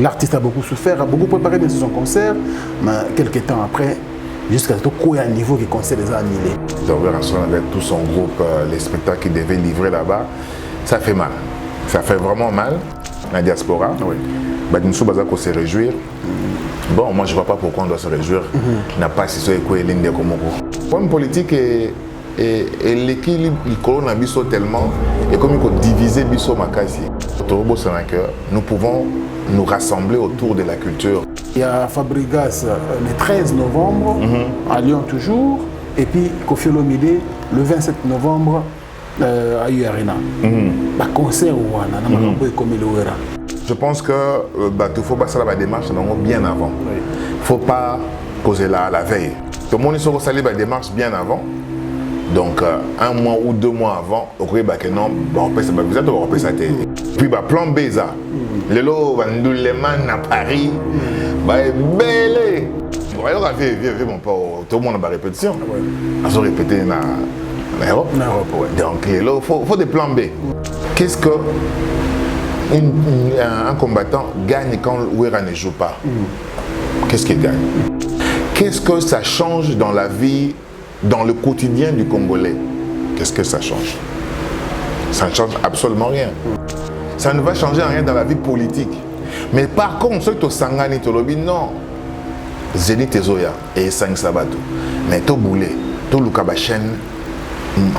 L'artiste a beaucoup souffert, a beaucoup préparé bien son concert, mais quelques temps après, jusqu'à ce qu'il y ait un niveau qui concert les a annulés. Avec tout son groupe, les spectacles qu'il devait livrer là-bas, ça fait mal. Ça fait vraiment mal, la diaspora. Oui. Nous sommes se réjouir. Bon, moi je ne vois pas pourquoi on doit se réjouir. N'a pas si c'est quoi l'Inde comme Le problème politique et l'équilibre il tellement et comme il faut diviser biso makasi. Nous pouvons nous rassembler autour de la culture. Il y a Fabrigas le 13 novembre à Lyon toujours, et puis Kofi Olomide le 27 novembre à UArena. Concert Je pense que il faut passer la démarche bien avant. Il ne faut pas causer la veille. Tout le monde se salir la démarche bien avant. Donc, 1 mois ou 2 mois avant, on peut dire que non, on peut ça. Puis, plan B, le lot, les man à Paris, belle. Mon père, tout le monde a une répétition. On a répété en Europe. Donc, il faut des plans B. Qu'est-ce que un combattant gagne quand Ouera ne joue pas? Qu'est-ce qu'il gagne? Qu'est-ce que ça change dans la vie, dans le quotidien du Congolais? Qu'est-ce que ça change? Ça ne change absolument rien. Ça ne va changer rien dans la vie politique. Mais par contre, ceux qui sont sangani, non. Zéni Tezoya et Sang Sabato. Mais tout boulé, tout le chaîne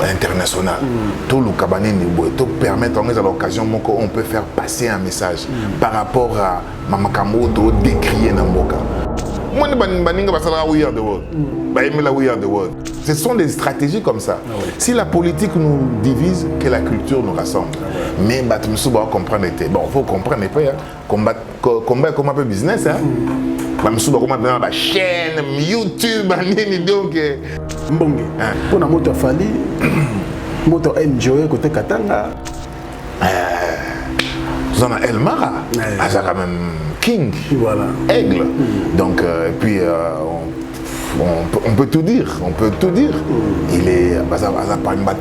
internationale, tout le cabané tout permettre à l'occasion on peut faire passer un message par rapport à Mamakamoto décrier Namboka. Moi, we are the world. Ce sont des stratégies comme ça. Si la politique nous divise, que la culture nous rassemble. Mais il faut comprendre. Bon, il faut comprendre. Combat comme un peu business. Il faut comprendre la chaîne, YouTube, donc. Mbonge. Pour la moto Fali, moto Enjoy côté Katanga. Nous avons El Mara, quand même King, voilà. Aigle. Donc, puis on peut tout dire. Il est à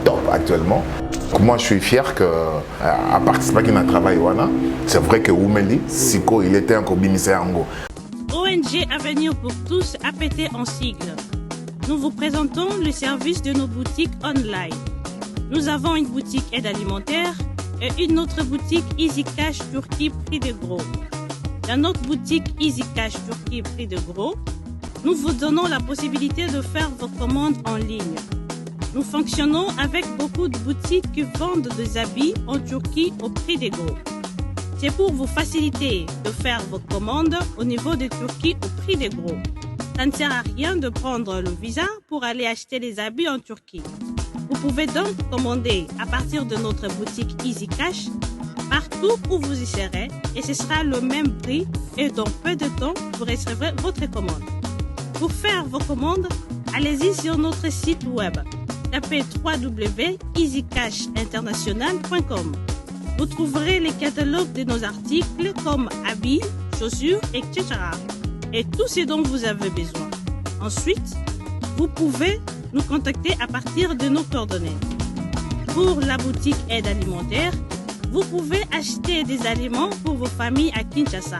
top actuellement. Moi, je suis fier qu'à participer à un travail. C'est vrai que Oumeli, Siko, il était un combinisé Ango. ONG Avenir pour tous, APT en sigle. Nous vous présentons le service de nos boutiques online. Nous avons une boutique aide alimentaire et une autre boutique Easy Cash Turquie prix de gros. Dans notre boutique Easy Cash Turquie prix de gros, nous vous donnons la possibilité de faire vos commandes en ligne. Nous fonctionnons avec beaucoup de boutiques qui vendent des habits en Turquie au prix de gros. C'est pour vous faciliter de faire vos commandes au niveau de Turquie au prix de gros. Ça ne sert à rien de prendre le visa pour aller acheter les habits en Turquie. Vous pouvez donc commander à partir de notre boutique Easy Cash partout où vous y serez et ce sera le même prix et dans peu de temps, vous recevrez votre commande. Pour faire vos commandes, allez-y sur notre site web. Tapez www.easycashinternational.com. Vous trouverez les catalogues de nos articles comme habits, chaussures, etc. et tout ce dont vous avez besoin. Ensuite, vous pouvez nous contacter à partir de nos coordonnées. Pour la boutique aide alimentaire, vous pouvez acheter des aliments pour vos familles à Kinshasa.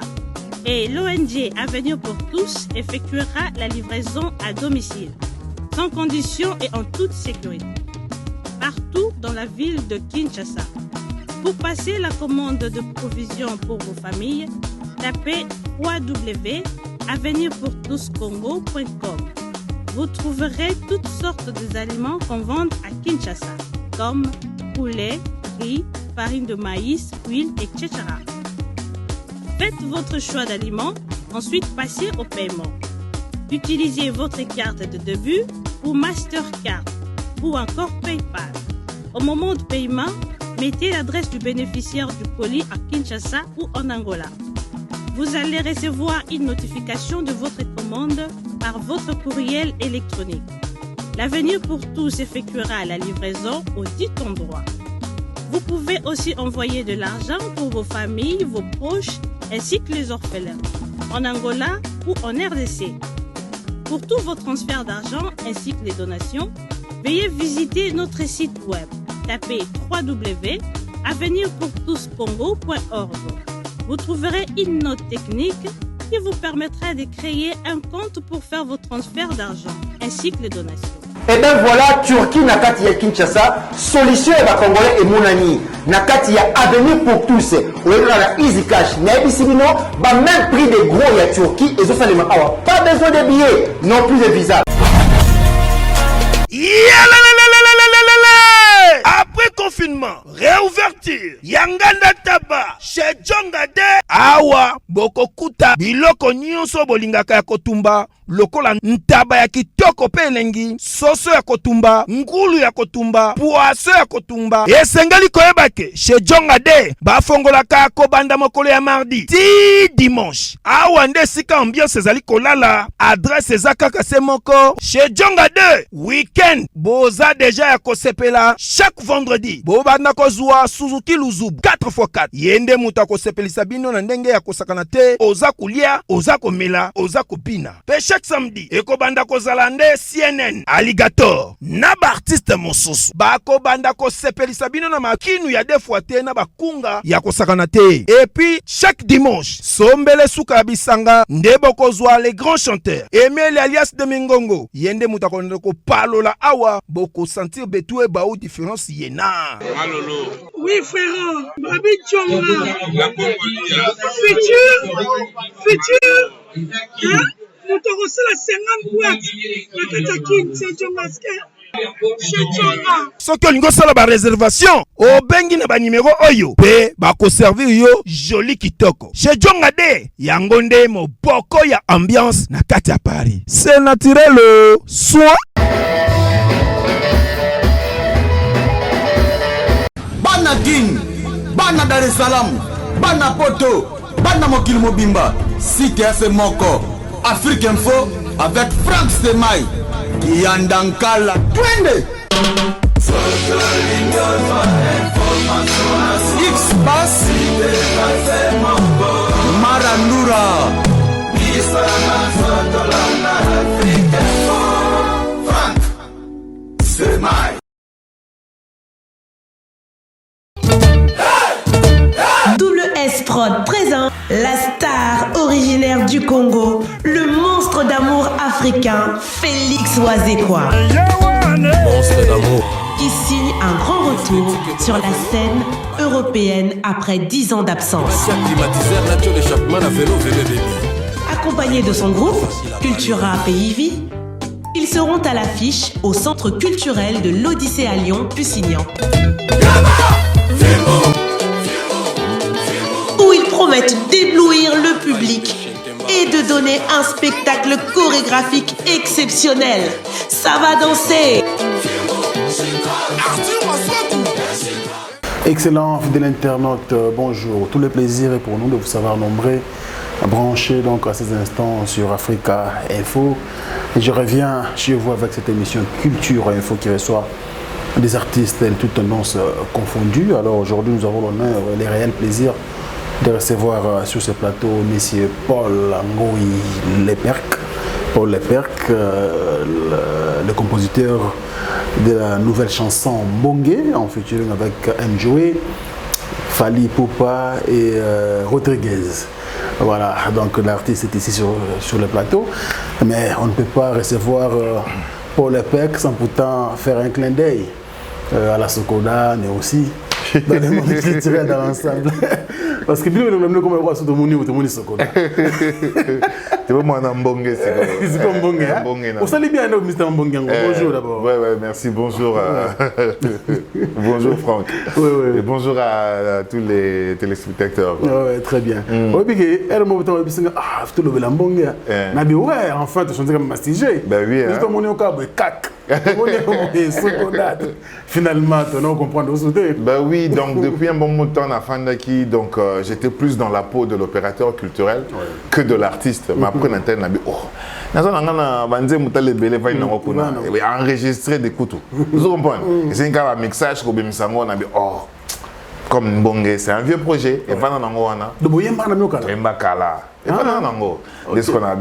Et l'ONG Avenir pour tous effectuera la livraison à domicile, sans condition et en toute sécurité, partout dans la ville de Kinshasa. Pour passer la commande de provisions pour vos familles, tapez www.avenirpourtouscongo.com. Vous trouverez toutes sortes d'aliments qu'on vend à Kinshasa, comme poulet, riz, farine de maïs, huile, etc. Faites votre choix d'aliments, ensuite passez au paiement. Utilisez votre carte de début ou Mastercard ou encore PayPal. Au moment de paiement, mettez l'adresse du bénéficiaire du colis à Kinshasa ou en Angola. Vous allez recevoir une notification de votre commande par votre courriel électronique. L'Avenir pour tous effectuera la livraison au dit endroit. Vous pouvez aussi envoyer de l'argent pour vos familles, vos proches, ainsi que les orphelins, en Angola ou en RDC. Pour tous vos transferts d'argent ainsi que les donations, veuillez visiter notre site web. Tapez www.avenirpourtouscongo.org. Vous trouverez une note technique qui vous permettra de créer un compte pour faire vos transferts d'argent ainsi que les donations. Et bien voilà, Turquie Nakati ya Kinshasa, solution et Congolais et Mounani. Nakati ya avenir pour tous. On est dans la Easy Cash. Naibisibino, même prix des gros ya Turquie et ça les mains. Pas besoin de billets, non plus de visa. Après confinement, réouverture, Yanganda Taba, chez Djongade, Awa, Bokokuta, Biloko Nyonso Bolingaka ya Kotumba, lokola ntaba ya kitoko pe elengi, soso ya kotumba, ngulu ya kotumba, poaso ya kotumba. Esengali koyebake, chez Djongade, bafongolaka kobanda mokolo ya mardi, ti dimanche. Awa nde sika ambiance ezali kolala, adresse ezakaka se moko, chez Djongade, weekend, boza deja ya kosepela, chaque vendredi, bobanda kozwa Suzuki Luzubu, 4x4. Yende muta kosepelisa bino na ndenge ya kosakana te, oza kulia, oza komela, oza kopina. Pe chaque samedi, ekobanda kozala nde CNN, Alligator, na ba artiste mosusu. Bako banda kosepelisa bino na makinu ya defwa te na bakunga ya kosakana te. Et puis, chaque dimanche, sombele suka bisanga, nde bokozwa les grands chanteurs. Emile alias de Mingongo, yende muta konde ko palola awa, boko sentir betue baou différence yena. Malolo. Oui, frère. Babi Djonga. La Congolia. Futur. Hein? Nous te reçons la 50 boîtes. La Katakin, c'est Djongaske. Chez Djonga. Soki olingo sala ba réservation, obengi na ba numéro oyo. Pe bako servir yo joli kitoko. Chez Djongade, yango nde moboko ya ambiance na kati ya Paris. C'est naturel, soin. Bana King, Bana Dar es Salaam, Bana Poto, Bana Mokil Mobimba, Site Afe Moko, Afrique Info avec Frank Stemai, Yandankala, Twende. X-Bass, Marandura, Frank Stemai. WS Prod présente la star originaire du Congo, le monstre d'amour africain, Félix Wazekwa. Monstre d'amour. Qui signe un grand retour sur la scène européenne après 10 ans d'absence. Accompagné de son groupe, Cultura Pays Vie, ils seront à l'affiche au Centre culturel de l'Odyssée à Lyon, Pusignan. Où ils promettent d'éblouir le public et de donner un spectacle chorégraphique exceptionnel. Ça va danser. Excellent, fidèle internaute, bonjour. Tout le plaisir est pour nous de vous savoir nombreux, branchés donc à ces instants sur Africa Info. Et je reviens chez vous avec cette émission Culture Info qui reçoit des artistes de toutes tendances confondues. Alors aujourd'hui, nous avons l'honneur et le réel plaisir de recevoir sur ce plateau M. Paul Ngoï Leperc. Paul Leperc, le compositeur de la nouvelle chanson Mbongue, en featuring avec Mjoé, Fali Poupa et Rodriguez. Voilà, donc l'artiste est ici sur le plateau, mais on ne peut pas recevoir Paul Leperc sans pourtant faire un clin d'œil à la Sokoda, mais aussi dans le monde culturel dans l'ensemble. Parce que bien le comme on tout le monde Sokoda. Tu vois, moi, Mbongue, c'est comme Mbongue. On salue bien Mr. Mbongue. Bonjour d'abord. Oui, merci. Bonjour. Bonjour Franck. Et bonjour à tous les téléspectateurs. Oui, très bien. Oui, puis elle m'a dit ah, tout le Mbongue. Mais ouais, enfin, tu chantes comme mastigé. Ben oui. Tout le monde est au cas de cac. Finalement, tu n'as comprendre aussi. Ben oui, donc depuis un bon moment de temps, on a fait donc j'étais plus dans la peau de l'opérateur culturel que de l'artiste. Mais après, on a dit, oh, enregistrer des couteaux. Vous comprenez? C'est un cas de mixage, on a dit, oh, comme Mbongue, c'est un vieux projet. Et pas dans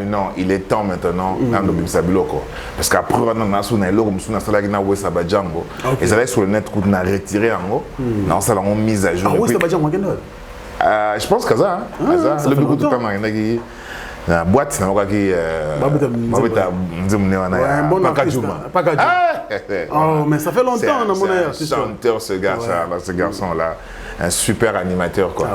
non, il est temps maintenant parce qu'après on a sur le net qu'on a retiré en haut, on a mise à jour. Je pense que ça, le beaucoup de temps, la boîte, c'est pas qui. Oh, mais ça fait longtemps, c'est un chanteur, ce garçon-là. Un super animateur, quoi.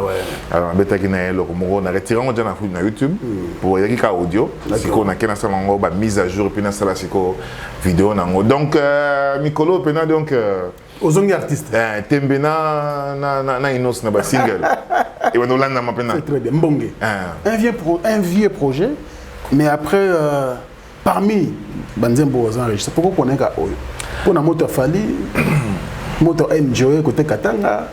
Alors, on a retiré on a YouTube pour y avoir audio. Si on a une mise à jour, puis on a vidéo. Donc, Mikolo, donc. Aux artistes. Tembena na inos na single. Et on a c'est très bien. Mbonge. Un vieux projet, mais après, parmi Banzembo aux enregistrés, pourquoi on est à Oyo? Pour la moto Fali, moto MJOE côté Katanga.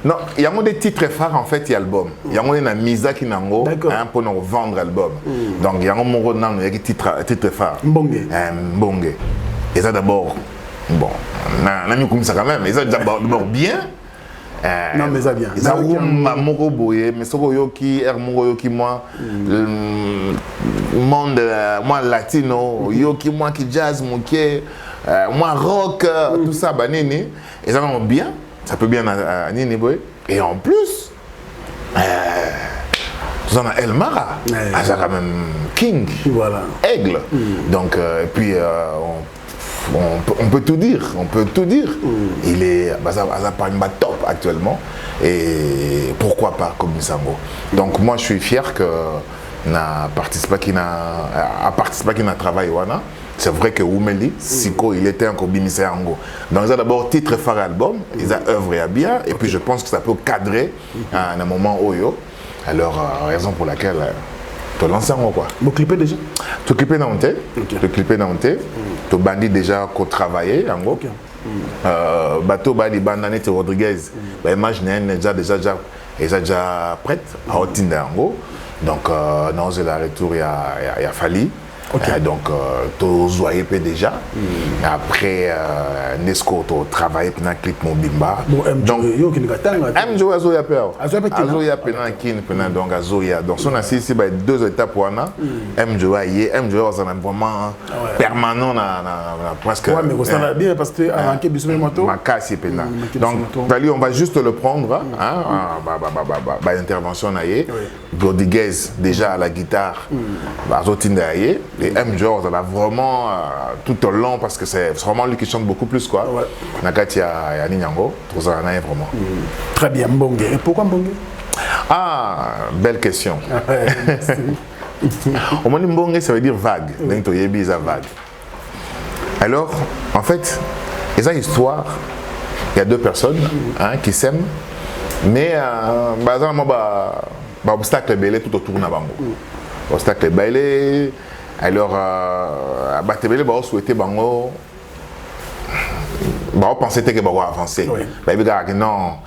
Non, il y a des titres phares en fait, il y a l'album. Il y a une mise qui n'a pas pour nous vendre l'album. Donc il y a un titre phare. Mbonge. Mbonge. Et ça d'abord. Bon, on a mis comme ça quand même, mais ça d'abord bien. Non, mais ça bien. Ça moko boye, mais soko yoki, moko yoki moi, monde moi latino, yoki moi qui jazz, moi rock, tout ça, banini. Et ça va bien, ça peut bien à Nini boy. Et en plus, on a El Mara, ça quand même King, voilà. Aigle. Donc, et puis on peut tout dire, Il est top actuellement et pourquoi pas comme Misango. Donc moi je suis fier que n'a participé qui n'a travaillé wana. C'est vrai que Oumeli, Siko, il était encore bimisé ango. Donc ils ont d'abord titre phare album, ils ont œuvré à bien et puis je pense que ça peut cadrer à un moment oyo. Alors raison pour laquelle tu lances en quoi. Vous clippez déjà? Tu clippes dans tes, tu bandis déjà qu'on travaillait en gros. Bateau badi bandane te Rodriguez. Bah imagine déjà prête à Otinda en gros. Donc non c'est la retour il y a Fali. Donc tu zoyé déjà. Après Nesco tu travaillé pendant clip Mobimba. Donc MJO azoya peur. Azoya pendant donc azoya. Donc on a ici 2 étapes pour ana. MJO on a vraiment permanent na presque. Ouais mais ça va bien parce que avant que bisou moto. Ma casse pendant. Donc Fali on va juste le prendre bah intervention naie. Rodriguez déjà à la guitare. Azotinda et MJO, on a vraiment tout au long parce que c'est vraiment lui qui chante beaucoup plus quoi. Nakati ya Ninyango, vraiment. Très bien, Mbonge. Et pourquoi Mbonge? Ah, belle question. Au moins Mbonge ça veut dire vague. Donc tu yebi ça vague. Alors, en fait, il y a une histoire, il y a 2 personnes qui s'aiment, mais obstacle belé tout autour na bango. Obstacle belé. Alors, Batebele va souhaiter bango, va penser que va avancer. Bah il non.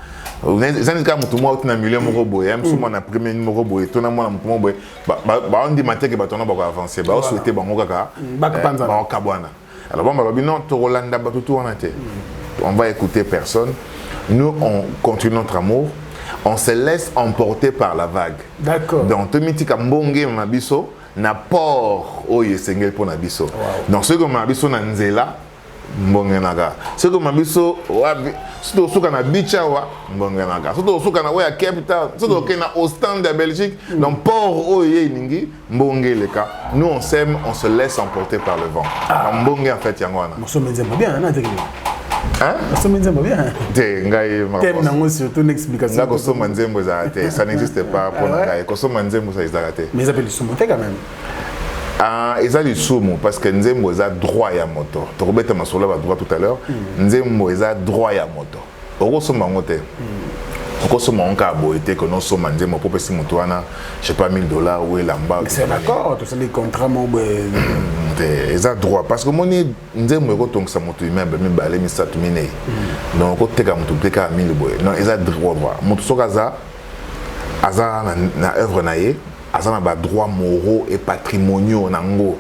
Les années quand tout moi na million mo boy, même si moi na premier numéro boy, tout na moi na mo boy, on dit matin que baton va avancer, va souhaiter bango kaka. Ba kabwana. Alors bon bah non to Rolanda ba tout on a été. On va écouter personne. Nous on continue notre amour. On se laisse emporter par la vague. D'accord. Donc Tomitika Mbonge Mabiso na port oye sengel pour na biso. Donc ce que Mabiso na nzela Mbonge naga. Ce que Mabiso surtout suka na bicha wa Mbonge naga. Surtout suka na wa capital, surtout que na Ostende de Belgique. Donc port oye ningi Mbonge leka. Nous on s'aime, on se laisse emporter par le vent. Mbonge en fait yango wana. Moso menze bien na tekni. Hein? Ça m'étonne bien. Thème n'a surtout une explication. Ça n'existe pas pour Ngai. Kosomanzembo ça existe. Mais ils appellent Sumo quand même. Ah, ils ont du Sumo parce que Nzembo a droit à moto. Tu rebêtes ma sola droit tout à l'heure. Nzembo a droit à moto. Orosomo ngote. Kosomo onka boité que non somme Nzembo pour passer motoana, je sais pas $1000 ou lamba. C'est d'accord, tous les contrats mon ils ont droit parce que mon Nzembo ko tonga moto immeuble mi balé mi satu miné. Donc ko teka moto teka $1000 boy. Non, ils ont droit. Moto sokaza aza na œuvre naie. Azana ba droits moraux et patrimoniaux nango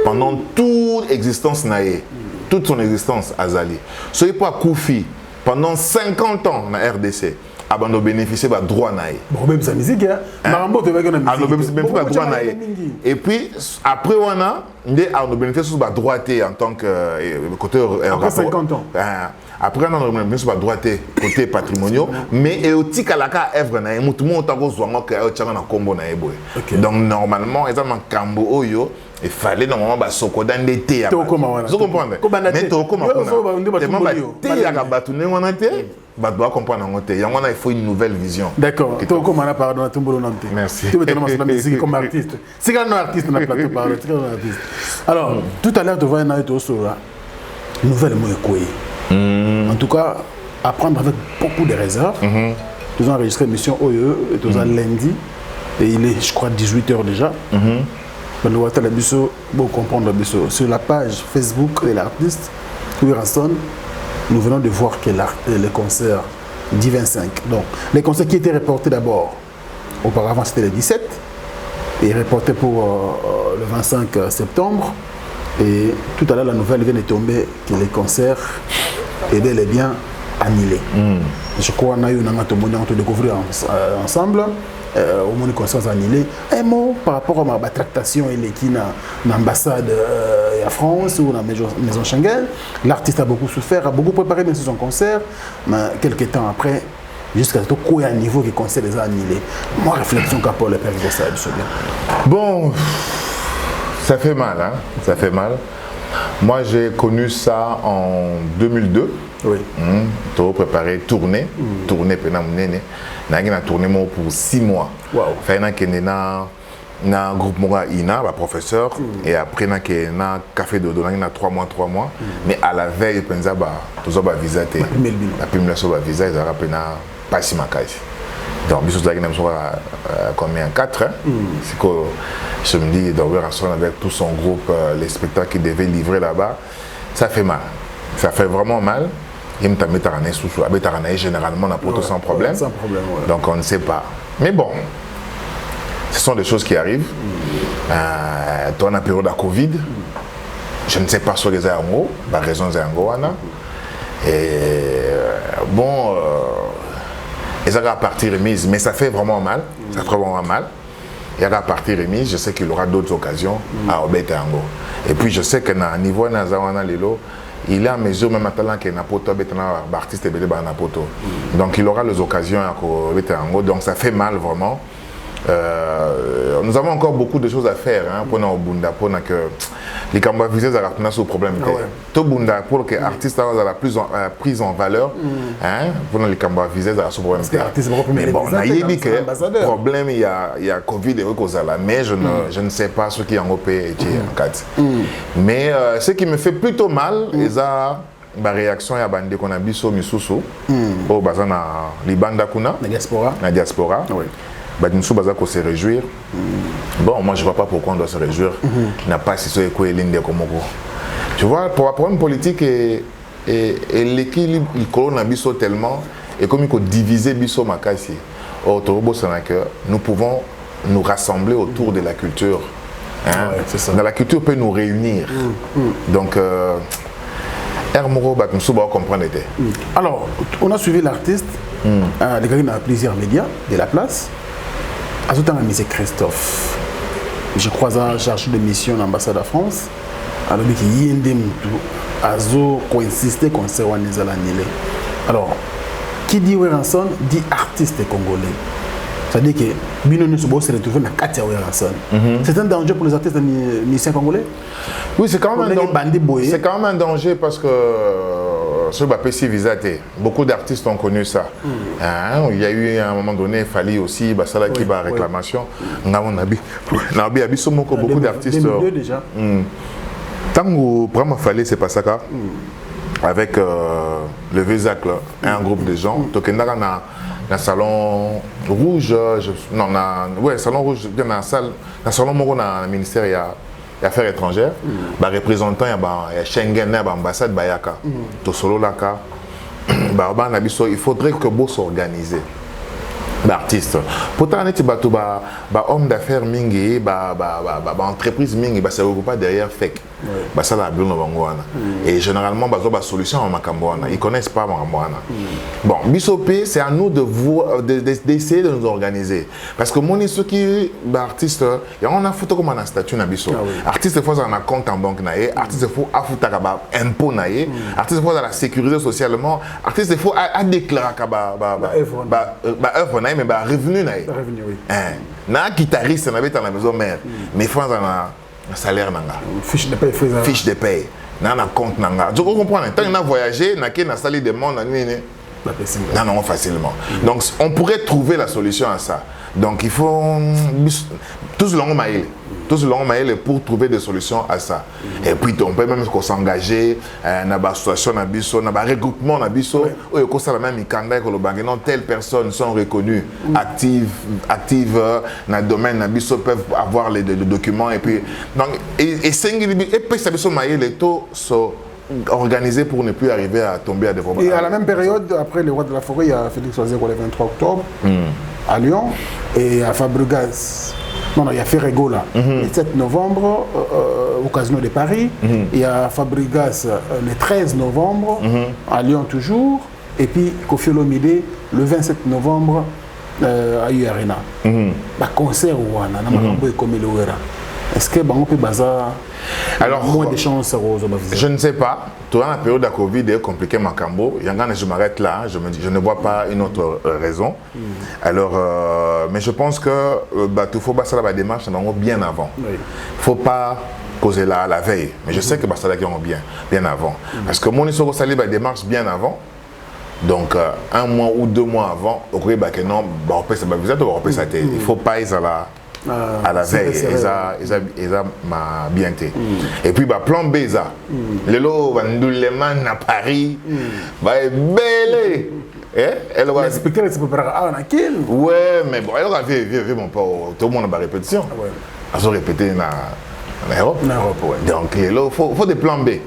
pendant toute existence naie, toute son existence azali. Ce n'est pas Koufi pendant 50 ans na RDC. Abando bénéficier ba droit naie. Bon même sa musique hein. Marambo te bagana musique. Même pas droit naie. Et puis après wana ndé a bénéficier sur ba droit en tant que côté après 50 ans. après on a bien sûr droit côté patrimonial mais et aussi kalaka œuvre na tout le monde tako zwango ka o tchanga na kombo na eboy donc normalement ils ont un cambo oyo il fallait normalement ba sokoda ndete ya vous comprenez mais to koma te ya ka batu ngona te ba doit comprendre ngote ya ngona il faut une nouvelle vision. D'accord, to koma na pardon na tumbolo nante. Merci. Tu veux te lancer la musique comme artiste. C'est quand un artiste na plateau parler, c'est quand un artiste. Alors, tout à l'heure tu vois na to so là. Nouvelle mo ekoyi. En tout cas, à prendre avec beaucoup de réserve. Nous avons enregistré l'émission OE, nous avons lundi, et il est, je crois, 18h déjà. Nous allons comprendre sur la page Facebook de l'artiste, Wiranson, nous venons de voir que le concert du 25. Donc, les concerts qui étaient reportés d'abord, auparavant c'était le 17, et reporté pour le 25 septembre. Et tout à l'heure, la nouvelle vient de tomber que les concerts est bel et bien annulés. Je crois qu'on a eu un découvrir ensemble. Au moins, les concerts annulés. Un mot par rapport à ma tractation dans l'ambassade de France ou dans la maison Schengen. L'artiste a beaucoup souffert, a beaucoup préparé même son concert. Mais quelques temps après, jusqu'à ce qu'il y ait un niveau que le concert les a annulés. Moi, réflexion qu'a pour le père de ça, bon. Ça fait mal, hein? Ça fait mal. Moi, j'ai connu ça en 2002. Oui. Tu as préparé tournée. Tournée, puis on a tourné pour 6 mois. Wow. Fait un groupe INA, professeur, et après on a café de donner 3 mois. Mais à la veille, on a visa. La première visa, ils ont pas si macaj. Donc, je suis combien 4 hein? C'est que je me dis, avec tout son groupe, les spectacles qu'il devait livrer là-bas, ça fait mal. Ça fait vraiment mal. Il me généralement sans problème. Sans problème, ouais. Donc, on ne sait pas. Mais bon, ce sont des choses qui arrivent. Dans la période de Covid, je ne sais pas sur les Zango, la raison Zango. Et bon. Et ça va partir remise, mais ça fait vraiment mal. Ça fait vraiment mal. Il y a partir remise, je sais qu'il y aura d'autres occasions à Obetango. Et puis je sais que à niveau Nazawana Lilo, il est à mesure même maintenant qu'il y a un artiste et Napoto. Donc il aura les occasions à Obetango. Donc ça fait mal vraiment. Nous avons encore beaucoup de choses à faire pour nous Bunda pour que les Cambouis à ce problème. Tout Bunda pour que l'artiste a la prise en valeur pour les Cambouis à ce problème. Mais bon, on a dit que le problème il y a Covid et mais je ne sais pas ce qui est en OP et en 4. Mais ce qui me fait plutôt mal, c'est la réaction à bande qu'on a biso misusu au bazana libanda kuna na diaspora. Nous devons se réjouir. Bon, moi je ne vois pas pourquoi on doit se réjouir. On n'a pas si c'est quoi l'Inde comme tu vois, pour un problème politique et l'équilibre, il colonne biso tellement et comme il faut diviser biso makasi. Nous pouvons nous rassembler autour de la culture. La culture peut nous réunir. Donc, alors, on a suivi l'artiste. Les gars, a plusieurs médias de la place. À tout temps, on a mis Christophe. Je crois à chargé de mission à l'ambassade de France. Alors, il y a des gens qui insistent concernant les annulés. Alors, qui dit Wiranson dit artiste congolais. C'est-à-dire que Bino Nusubo se retrouve dans Katia Wiranson. C'est un danger pour les artistes musiciens congolais? Oui, c'est quand même un danger parce que sur le PC Visaté, beaucoup d'artistes ont connu ça. Il y a eu à un moment donné, il fallait aussi Basala qui va réclamation. Beaucoup d'artistes. Déjà. Tant que il fallait, c'est pas ça. Avec le Vézac, un groupe de gens. Donc, il y a un salon rouge, salon rouge, dans la salle, dans le salon dans le ministère des Affaires étrangères, représentant il y a Schengen, l'ambassade Bayaka, tout solo là, il faudrait que vous s'organisez. artiste. Pourtant, on est homme d'affaires mingi, entreprise mingi, ça ne pas derrière fake. Ça la bien et généralement, ils solution en Macamboana. Ils connaissent pas Macamboana. Bon, Bissopé, c'est à nous d'essayer de nous organiser. Parce que moi, ceux qui artistes, on a photo comme un statut na biso. Artiste, il faut un compte en banque naé. Artiste, il faut affouter impôt naé. Artiste, il faut la sécuriser socialement. Artiste, il faut déclarer œuvre naé, mais revenu naé. Revenu, oui. Na guitariste, na bête à la maison mère. Mais il faut un salaire nanga. Fiche de paye. Fiche de paye. Na compte nanga. Tu comprends? Tant qu'on a voyagé, na qui na salle de monde, non, facilement. Donc, on pourrait trouver la solution à ça. Donc, il faut tous le long mail pour trouver des solutions à ça. Et puis, on peut même s'engager dans l'association, dans le regroupement, où il y a même telles personnes sont reconnues, actives dans le domaine, peuvent avoir les documents. Et puis, les taux sont organisé pour ne plus arriver à tomber à des problèmes. Et à la même période, après le roi de la forêt, il y a Félix Oazekwa le 23 octobre à Lyon et à Fabregas. Non, il y a Ferrego là, le 7 novembre au Casino de Paris. Il y a Fabregas le 13 novembre à Lyon toujours. Et puis Kofi Olomide le 27 novembre à UArena. Concert ou est-ce que on peut bazar? Alors, moins de chances je ne sais pas. Toi, la période de la Covid est compliquée, Macambo. Je m'arrête là. Je ne vois pas une autre raison. Alors, mais je pense que il faut passer la démarche bien avant. Il ne faut pas causer la veille. Mais je sais que ça bien avant. Parce que mon histoire salé la démarche bien avant. Donc, un mois ou 2 mois avant, il ne faut pas y aller à la veille, ils ont ma bienté. Et puis, plan B, le lot, à Paris, belle. Les spectacles, c'est pour ouais, mais bon, elle aura vu mon père, tout le monde a répétition. Ils ont répété en Europe. Donc, il faut des plans B. Il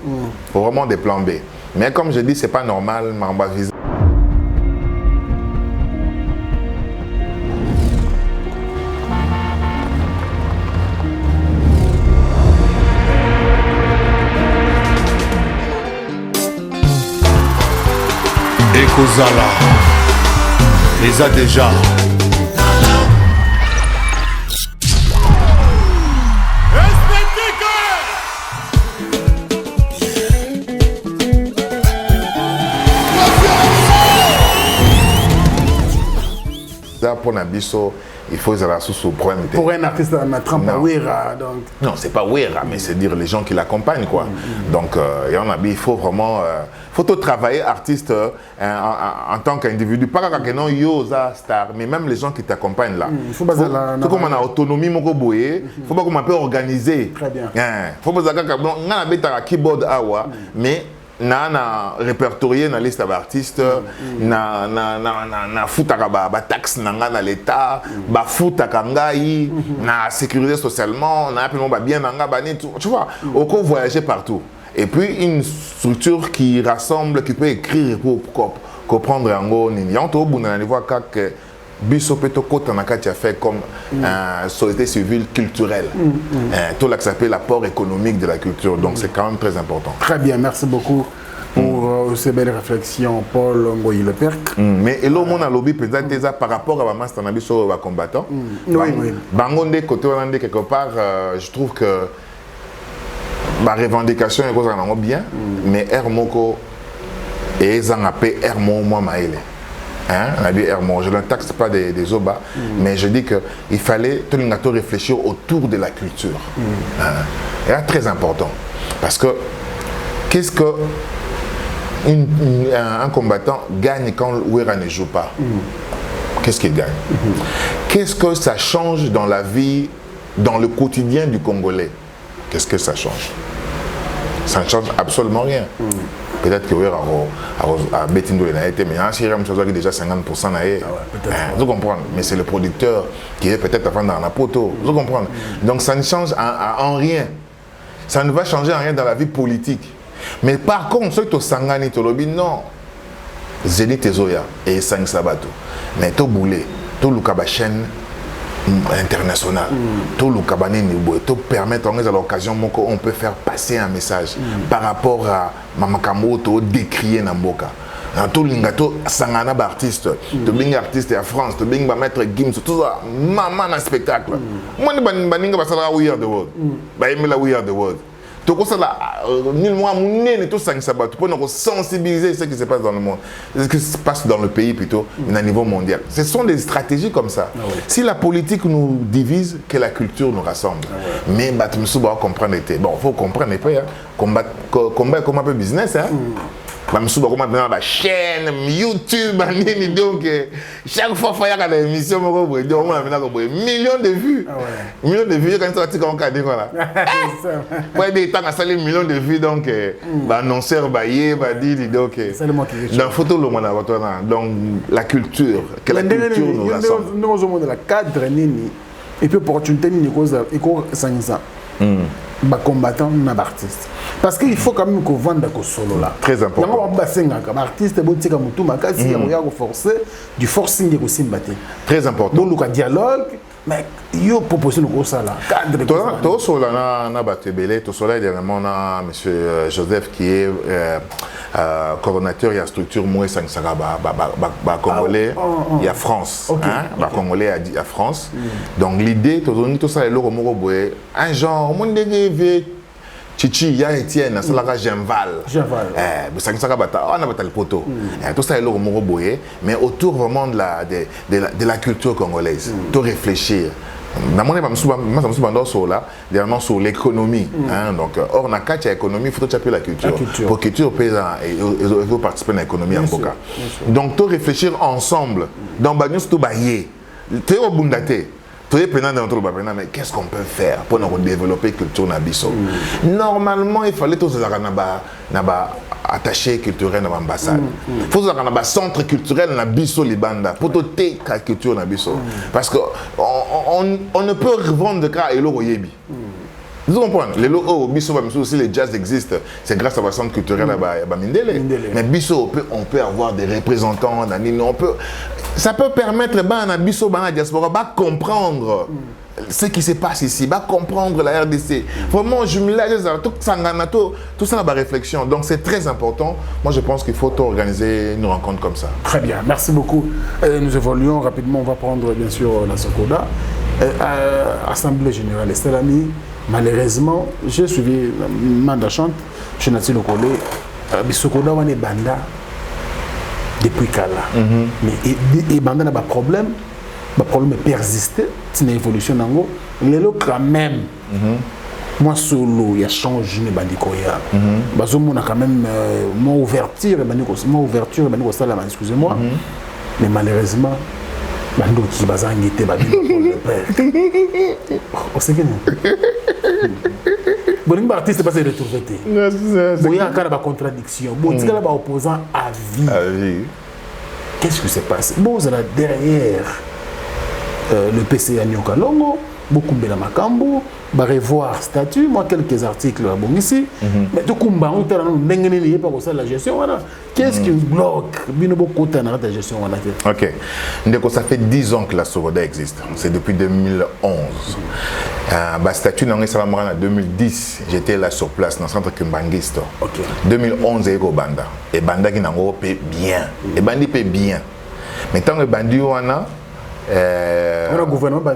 faut vraiment des plans B. Mais comme je dis, c'est pas normal, on va viser. Ekozala les a déjà. Pour Nabiso, il faut aller sous problème. Pour un artiste, on a trempe à Wera. Non, c'est pas Wera, mais c'est dire les gens qui l'accompagnent, quoi. Donc, il faut vraiment faut travailler artiste en tant qu'individu. Pas que non yosa star, mais même les gens qui t'accompagnent là. Il faut comme on a autonomie, il faut pas qu'on peut organiser. Très bien. Il faut pas qu'on a keyboard awa, mais na répertorié na liste d'artistes na futaka ba taxe na l'état ba futaka ngai na sécuriser socialement na bien nanga bani tu vois on peut voyager partout et puis une structure qui rassemble qui peut écrire pour comprendre en gros ni yanto buna ni voir que biso peto kota na kati a fait comme société civile culturelle tout là qui s'appelle l'apport économique de la culture, donc c'est quand même très important. Très bien, merci beaucoup pour ces belles réflexions, Paul Ngoyi Le Perc. Mais et l'homme on a lobby peut-être par rapport à ma master nabiso va combattant. Oui. Bangonde côté hollandais quelque part, je trouve que ma revendication est vraiment bien, mais Hermoko et Zangapé Hermo moi maïle. Je ne taxe pas des Oba, mais je dis qu'il fallait tout le monde réfléchir autour de la culture. C'est très important. Parce que qu'est-ce qu'un combattant gagne quand Wera ne joue pas? Qu'est-ce qu'il gagne? Qu'est-ce que ça change dans la vie, dans le quotidien du Congolais? Qu'est-ce que ça change? Ça ne change absolument rien. Peut-être que Wera a Betindo et Naïté, mais il y a déjà 50% Naïté. Vous comprenez? Mais c'est le producteur qui est peut-être avant dans la poteau. Vous comprenez? Donc ça ne change en rien. Ça ne va changer en rien dans la vie politique. Mais par contre, ceux qui sont sangani, non. Zénith Tezoya et Sang Sabato. Mais to boulé. tout le cas chaîne internationale, tout le cas tout permettre à l'occasion on peut faire passer un message par rapport à Mamakamoto décrier Namboka. Tout le gâteau sangana artiste, de bing artiste en France, de bing maître Gims, tout ça, maman un spectacle. Moi ne baninga pas ça la We Are the World, bah aimer la We Are the World. Tout ça là, nul moi mon nez tout ça ça pour nous sensibiliser ce qui se passe dans le monde, ce qui se passe dans le pays plutôt, mais à niveau mondial. Ce sont des stratégies comme ça. Si la politique nous divise, que la culture nous rassemble. Mais bah tu me souviens comprendre était. Bon, faut comprendre pas combat comme un peu business hein. Je suis dans la chaîne, YouTube, donc chaque fois qu'il y a une émission, on a millions de vues. Millions de vues, quand tu as un dit voilà. Pour des temps, on a millions de vues, donc annonceur, baillé, dit, donc dans la photo, donc la culture, que la culture nous rassemble. Nous avons la cadre, et puis opportunité, combattant na artiste parce qu'il faut quand même qu'on vende ko solo là très important comme artiste botika mutu makasi ya forcer du forcing ko simbate très important donc le dialogue mais yo proposé ko ça là cadre to solo na batebele to solo dernièrement na monsieur Joseph qui est coordonnateur il y a structure moi sangsaka ba congolais il y a France hein ba congolais à France donc l'idée tout ça est le moko boye un genre monde de Chichi ya Etienne ça la Genval sangsaka bata on a bata le poteau tout ça est le moko boye mais autour vraiment de la culture congolaise de réfléchir. Dans mon dernièrement sur l'économie. Donc, or, on a quatre économies, il faut taper la culture. Pour que la culture puisse participer à l'économie en Boka. Donc, tout réfléchir ensemble. Dans Bagnos, tout bailler. Tu es au Bundate. Tu es pendant dans le mais qu'est-ce qu'on peut faire pour nous développer la culture Nabiso? Normalement, il fallait tous les attaché culturel dans l'ambassade. Il faut avoir un centre culturel dans Bisso Libanda pour doter la culture dans Bisso. Parce qu'on ne peut revendre de cas et l'eau yebi. Vous comprenez? Les lots Bisso aussi les jazz existent, c'est grâce à la centre culturelle à Mindele. Mais Bisso on peut avoir des représentants on peut ça peut permettre à Bisso à la diaspora de comprendre ce qui se passe ici, va comprendre la RDC. Vraiment, je me lâche tout ça la réflexion. Donc c'est très important. Moi je pense qu'il faut organiser une rencontre comme ça. Très bien, merci beaucoup. Nous évoluons rapidement, on va prendre bien sûr la Sokoda. Assemblée générale Estelani, malheureusement, j'ai suivi Manda Chante, je n'ai pas le Sokoda on est banda depuis Kala. Mais banda n'a pas de problème. Le problème persiste, c'est une évolution dans le quand même. Moi solo, il y a changé les bandikoya. On a quand même moins ouverture, excusez-moi. Mais malheureusement, bando qui bazangi te le père. On sait que bon artiste pas se retrouver. Il y a encore des contradictions. Bon, il y a des opposants à vie. Qu'est-ce qui se passe? Bon, derrière le PCA Nyokalongo, beaucoup de Makambo, va revoir statut, moi quelques articles bon ici, mais tout combat on t'a n'engagé pas ça la gestion voilà. Qu'est-ce qui bloque bien beaucoup de la gestion voilà. OK. Donc ça fait 10 ans que la Sokoda existe. C'est depuis 2011. Statut n'en est ça en 2010, j'étais là sur place dans le centre Kumbangisto. OK. 2011 et Banda. Et Banda qui n'a pas bien. Et Bandi paie bien. Mais tant que Bandi wana le gouvernement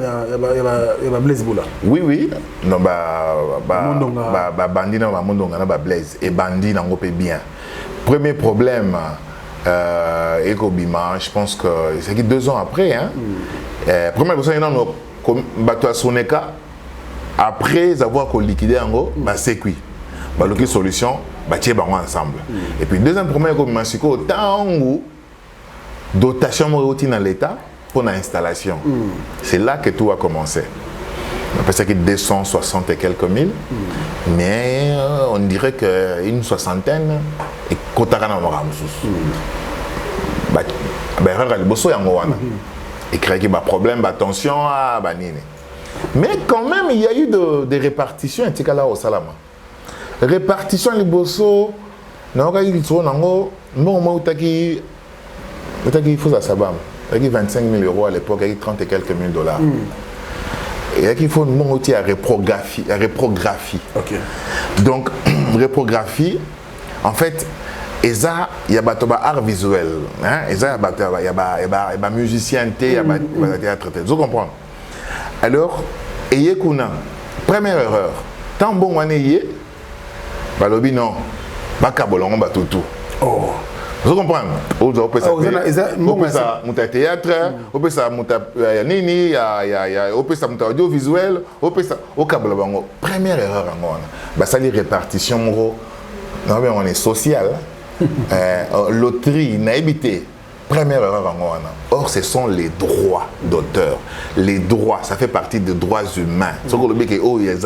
il va Blaise Boula. Oui. Non bandi na Mondonga na Blaise et bandi na ngopé bien. Premier problème Ekobima, je pense que c'est 2 ans après hein. Première question non bato Soneka après avoir liquidé ngo ba séqui. Ba loki solution ba tie bango ensemble. Et puis deuxième problème Ekobima siko tangu dotation moroti dans l'état pour l'installation. C'est là que tout a commencé. Parce que 260 et quelques mille, mais on dirait qu'une soixantaine et Kotarana Moramsous. Et créer des problèmes, attention à Banine. Mais quand même, il y a eu des répartitions au Salama. Répartition les bosso, il faut ça sabam. avec 25 000 euros à l'époque, avec 30 et quelques mille dollars. Et il faut un outil à réprographie. Ok. Donc, réprographie, en fait, il y a art visuel, il y a musicien, il y a théâtre. Vous comprenez? Alors, ayez kuna première erreur. Tant bon on est, balobi non, bakabolongo batutu. Oh. Vous comprenez? On peut ça monter théâtre, on peut ça monter nini, on peut ça monter audiovisuel, on peut ça au kabolongo. Première erreur en on. Bah ça les répartition moro. Non mais on est social. Loterie, naïbité. Première erreur en on. Or, ce sont les droits d'auteur. Les droits, ça fait partie des droits humains. Ce que le bec est oh, il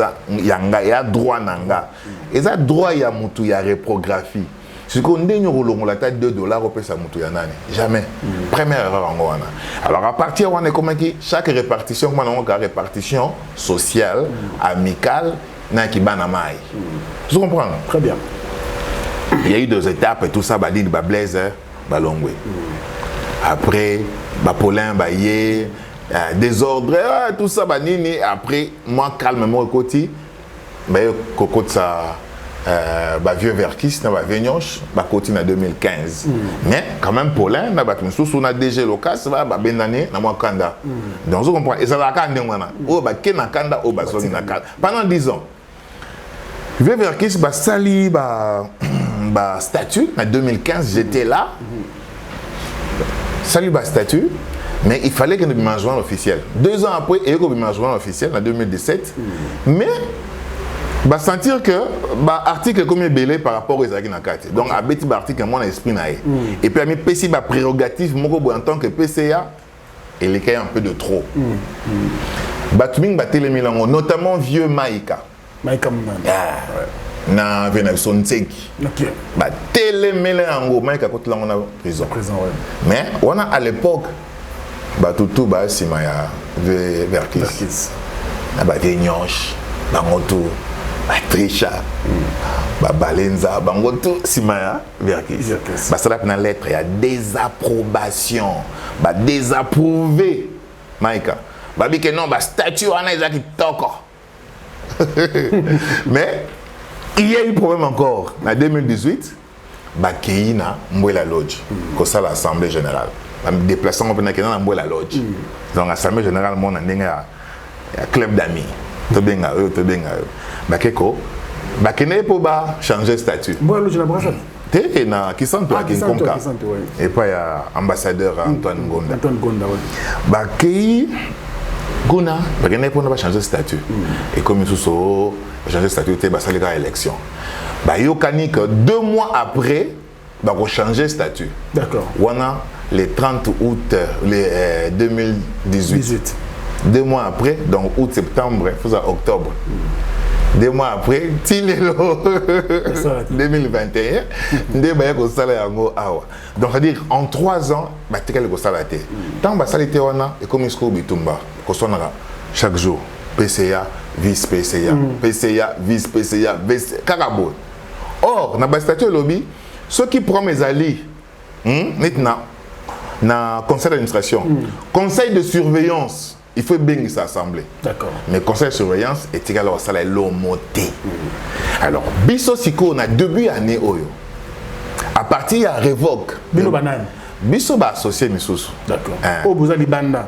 y a droit nanga. Il y a droit, il y a mutu, il y a réprographie. Ce qu'on dit, nous la tête $2, on peut ça mutu yanane. Jamais. Première erreur en on. Alors, à partir on est comme qui chaque répartition, on a une répartition sociale, amicale, n'a qui banamai. Vous comprenez? Très bien. Il y a eu 2 étapes et tout ça, Badine, Blaise, Balongwe. Après, Paulin, Baye, désordre, tout ça, Banini. Après, moi, calmement, côté, Coco, ça, vieux Verkis, Vénioche, côté en 2015. Mais quand même, Paulin, on a déjà le cas, ça va, Benane, Kanda. Donc, vous comprenez? Et ça va quand même, Kanda, pendant 10 ans. Vieux Verkis, Sali, statut, en 2015, j'étais là. Salut, statut, mais il fallait que nous ayons un journal officiel. 2 ans après, il y a eu un journal officiel en 2017. Mais, sentir que l'article est comme belé par rapport aux Israéliens. Donc, à petit article, mon esprit n'a. Et puis, à mes PC, prérogative, en tant que PCA, il y a un peu de trop. Notamment vieux Maïka. Maïka Mounana. Na Vénération Tseki. Télémélé en gros, mais quand on a prison. Mais on a à l'époque, tout Simaya Verkis, Vénioche, Bangoto, Trisha, Balenza, Bangoto, Simaya Verkis. Ça là dans lettre, il y a désapprobation, désapprouvé, Maïka. Que non, statut on a qui toko. Mais il y a eu problème encore. En 2018, Bakeina Mbouela Lodge, comme ça l'Assemblée Générale. Déplacement pour la Mbouela Lodge. Donc l'Assemblée Générale, on a un club d'amis. Tout bien à eux. Bakeko, Bakene pour changer de statut. Mbouela Lodge, tu na Kisanto à Kinkonka. Et puis il y a l'ambassadeur Antoine Gonda. Antoine Gonda, oui. Bakei Guna, Bakene pour changer de statut. Et comme ils sont changer de statut, il y a l'élection. Il y a 2 mois après, il va changer de statut. D'accord. On a le 30 août 2018. 2 mois après, donc août, septembre, octobre. 2 mois après, 2021, donc c'est-à-dire en 3 ans, il y a tant que ça a été comme chaque jour, PCA, vice-PCA, PCA, vice-PCA, Carabo. Or, dans le statut lobby, ceux qui prennent mes alliés, maintenant, dans le conseil d'administration, conseil de surveillance, il faut bien s'assembler. D'accord. Mais conseil de surveillance est égal au salaire lomoté. Alors, biso siko on a début année oyo. À partir de révoque. Bino banane. Biso ba associé misusu. D'accord. Oh vous allez banda.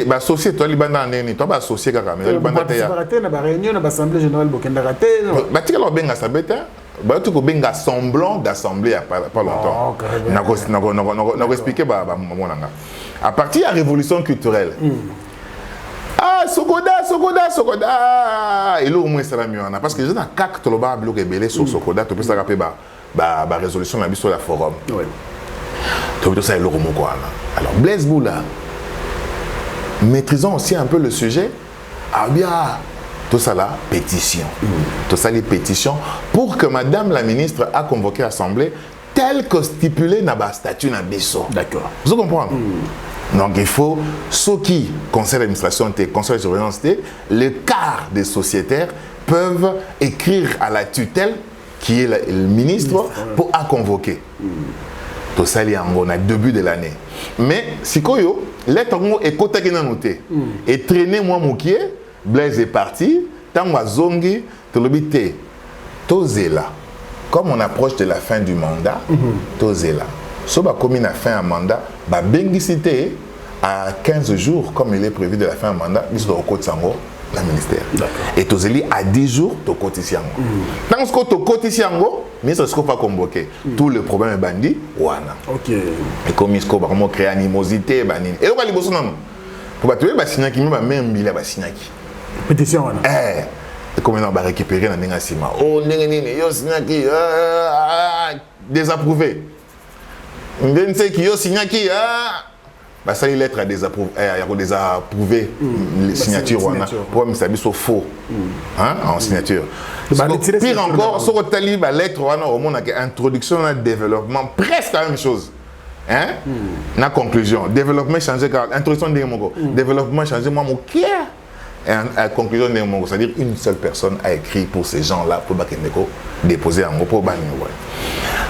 Ba associé toi libanda neni, toi ba associé kaka mais libanda te ya. Ba na ba réunion na ba assemblée générale bokenda raté. Ba tika lo benga sabeta. Ba tu ko benga semblant d'assemblée il pas longtemps. Na expliquer ba monanga. À partir de la révolution culturelle. Ah, Sokoda. Et là, au moins, c'est la mieux. Parce que j'ai un CAC, tu as bloqué belé sur Sokoda, tu peux se rappeler la résolution sur la forum. Oui. Tu peux ça, alors, Blaise Boula, maîtrisons aussi un peu le sujet. Ah bien, tout ça là, pétition. Tout ça, les pétitions pour que Madame la ministre a convoqué l'Assemblée tel que stipulé dans le statut dans Besso. D'accord. Vous comprenez? Donc il faut, ceux qui, conseil d'administration, conseil de surveillance, le quart des sociétaires peuvent écrire à la tutelle, qui est le ministre, pour à convoquer. Tout ça, il y a un début de l'année. Mais, si vous lettre est côté qui n'a noté. Et traîner moi mon pied, Blaise est parti, tant moi zongi, tu l'habité. Tozela. Comme on approche de la fin du mandat, Tozela. Si on a commis la fin à mandat, bah cité à 15 jours, comme il est prévu de la fin à mandat, il sera au côté sango, la ministère. Et Tozeli à 10 jours, tu côté sango. Dans ce côté côté sango, mais ça ne sera pas convoqué. Tout le problème est bandit, ouana. Ok. Et comme il faut vraiment créer animosité, banine. Et on va les bosser non. Pour battre les basinaki, même billet basinaki. Pétition. Et comme on va récupérer dans les sima. Oh, yo signaki, désapprouvé. On sait que yo signaki, bah ça les lettres à désapprouver les signatures pour me savoir sont faux en signature. Pire encore, sur le tali la lettre au monde a introduction à développement presque la même chose. La conclusion, développement changé car introduction de mon développement changé moi mon cœur. Et à la conclusion de mon c'est-à-dire une seule personne a écrit pour ces gens-là pour déposer un mot pour banir.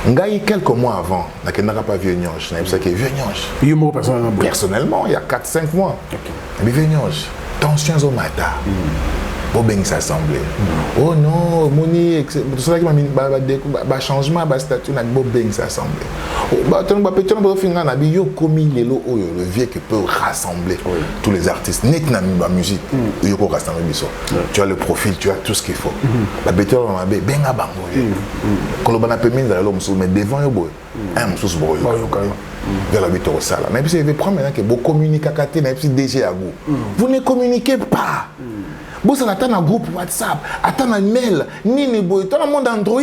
Ngaï quelques mois avant, je n'ai pas vu Nyonge. Personnellement, il y a 4-5 mois. Mais vu Nyonge, tension au matin. Pour bien s'assembler. Oh non, Moni, tout ça qui m'a changement, le statut, n'a pas bien s'assembler. Le vieux qui peut rassembler tous les artistes. Net dans la musique, il faut rassembler. Tu as le profil, tu as tout ce qu'il faut. Mais devant, mais puis c'est prendre maintenant que vous communiquez à vous. Vous ne communiquez pas. Vous avez un groupe WhatsApp, attends un mail, ni boy, tout le monde Android.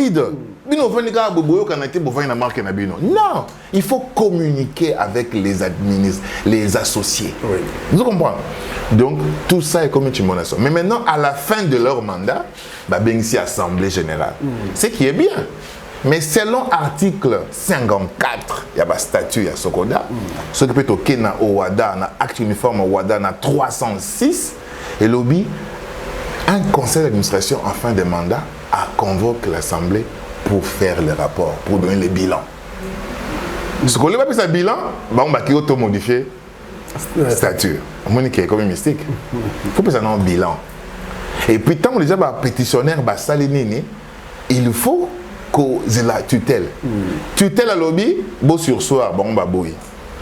Non, il faut communiquer avec les administrés, les associés. Vous comprenez? Donc tout ça est comme une monnaie. Mais maintenant, à la fin de leur mandat, ben ici assemblée générale. Ce qui est bien. Mais selon l'article 54, il y a un statut, il y a Sokoda. Ce qui peut être au Kenya, au WADA, dans l'acte uniforme au WADA, dans 306, et lobby, un conseil d'administration en fin de mandat a convoqué l'Assemblée pour faire le rapport, pour donner les bilans. Ce qu'on n'a pas fait ce bilan, on va auto-modifier le statut. On est comme mystique. Il faut que ça ait un bilan. Et puis, tant que les pétitionnaires, il faut que la tutelle. Tutelle à lobby, bon sur soi, bon bah boy.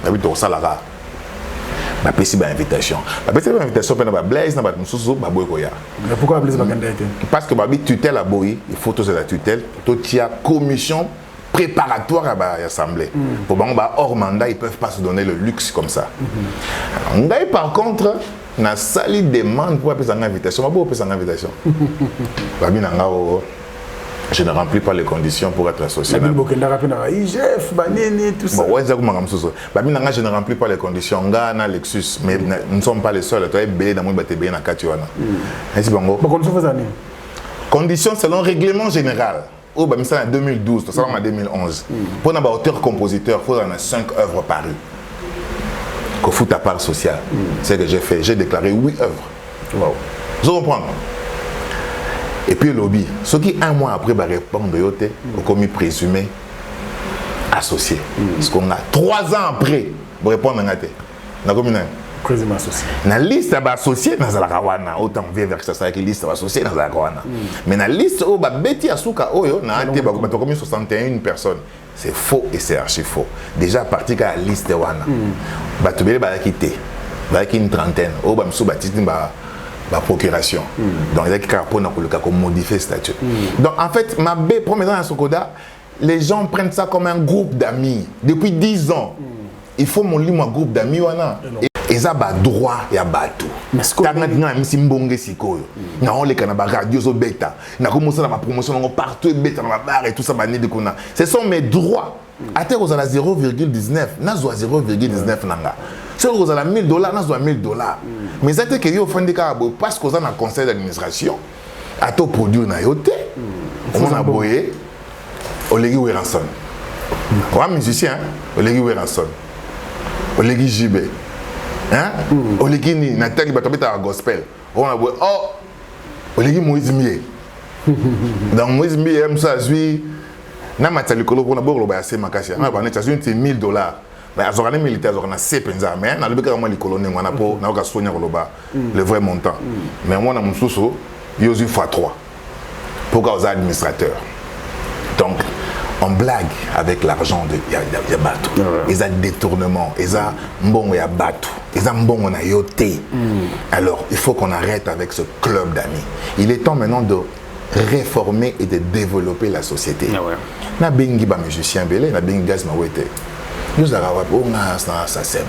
Habite au salara. Ma petite invitation. Ma petite invitation pendant Blaise, na ba mususu ba boy koya. Mais pourquoi Blaise ba candidat? Parce que babi tutelle à boy, il faut tous la tutelle, tout y a commission préparatoire à l'assemblée. Pour bon bah hors mandat, ils peuvent pas se donner le luxe comme ça. Par contre, na sali demande pour appeler ça une invitation. Ma boy appeler ça une invitation. Babi nanga je ne remplis pas les conditions pour être associé. Je ne remplis pas les conditions. Lexus, mais nous ne sommes pas les seuls. Conditions selon le règlement général. En 2012, en 2011. Pour un auteur-compositeur, il faut avoir 5 œuvres parues. Qu'il faut ta part sociale. C'est ce que j'ai fait. J'ai déclaré 8 œuvres. Wow. Vous comprenez? Et puis le lobby, ceux qui un mois après va répondre au commis présumé associé. Parce qu'on a 3 ans après pour répondre à la commune. Présumé associé. La liste d'associés dans la Rawana, autant vient vers ça avec la liste d'associés dans la Rawana. Mais la liste où Betty Asuka Oyo na été comme 61 personnes. C'est faux et c'est archi faux. Déjà à partir de la liste de Wana, Batubele va quitter. Va une trentaine. Au Bamsou Baptiste la procuration. Donc, il y a quelqu'un qui a modifié le statut. Donc, en fait, ma première dans Sokoda, les gens prennent ça comme un groupe d'amis. Depuis 10 ans, il faut mon livre, un groupe d'amis. Et ça, il y a droit et il y a tout. Mais ce qu'on a dit, c'est que on les radio so bêta. On a commencé à promotion partout bêta dans la barre et tout ça. Ce sont mes droits. À terre, vous avez 0,19. Nous avons 0,19. Si vous avez $1000, nous avons $1000. Mais c'est que vous faites des cas parce que vous avez un conseil d'administration, à tout produit, on a boyé, on a eu rançon. On a musicien, on a eu rançon. On a eu JB. On a eu Nathalie Batabita gospel. On a boyé, oh, on a eu Moïse Mié. Dans Moïse Mié, ça, je suis. Na matali kolo pour na bolo ba assez makasi. Na ba na $1000. mais azorane militaire azorana C penza mais na lobeka moi les colonnes ngwana po na ka sonya koloba le vrai montant mais moi na mususu yozu x3 pour cause administrateur donc on blague avec l'argent de ya bateau ils ont détournement ils ont mbongo ya bateau ils ont mbongo na yoté alors il faut qu'on arrête avec ce club d'amis il est temps maintenant de réformer et de développer la société na bengi ba musicien belé na bengi gaz mawete nous avons on ça sème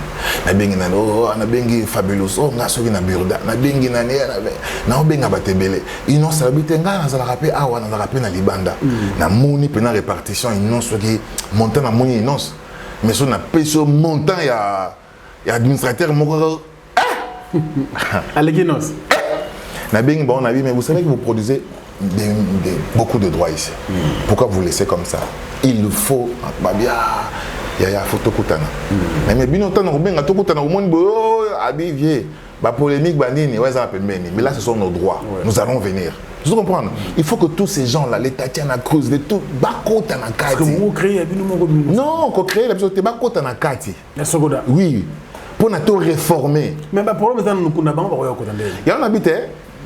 na bengi na bengi fabulous on a soki na burda na bengi na na benga batebele ino ça bitenga na za rapper awa na rapper na libanda na moni pena répartition ino soki montant na moni ino mais so na peso montant ya administrateur moko Alleginos na bengi bon na vie mais vous savez que vous produisez beaucoup de droits ici pourquoi vous laissez comme ça il faut babia il y a photo kutana mais bino tana benga to kutana au monde bo abivier ba polémique bandini ouais ça mais là ce sont nos droits nous allons venir vous comprenez il faut que tous ces gens là les Tatiana Cruz les tout bakota na kati parce que vous créez bino non ko créer la te bakota na kati la sogoda oui pour na to réformer mais ba problème ça nous kuna bango ba yokota ndele ya on habite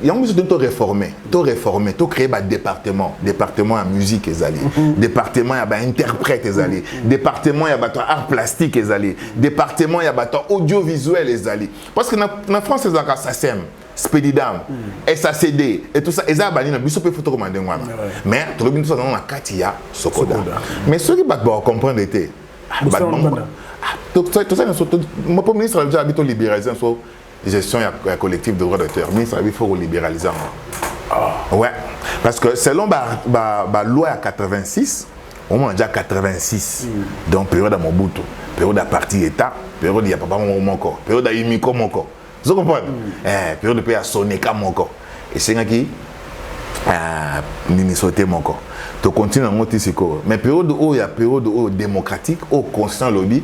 il y a un besoin de réformer, de créer un département à musique ezali, département à interprète ezali, département à art plastique ezali, département à audiovisuel ezali. Parce que en France c'est un SACEM, Spedidam, SACD et tout ça, ezali na biso pe photo commander wana. Mais tout le monde ça dans la Katia Sokoda. Mais ceux qui battent comprendre était tout ça mon premier ministre a déjà habité libéralisé gestion collective de droits d'auteur. Mais il faut libéraliser. Ouais. Parce que selon la loi à 86, au moins déjà 86, donc période à Mobutu, période à parti État, période il y a papa mon corps, période à Imiko mon corps. Vous comprenez? Période de pays à Soneka mon corps. Et c'est qui Minnesota mon corps. Tu continues à monter ce corps. Mais période où il y a période démocratique, au constant lobby,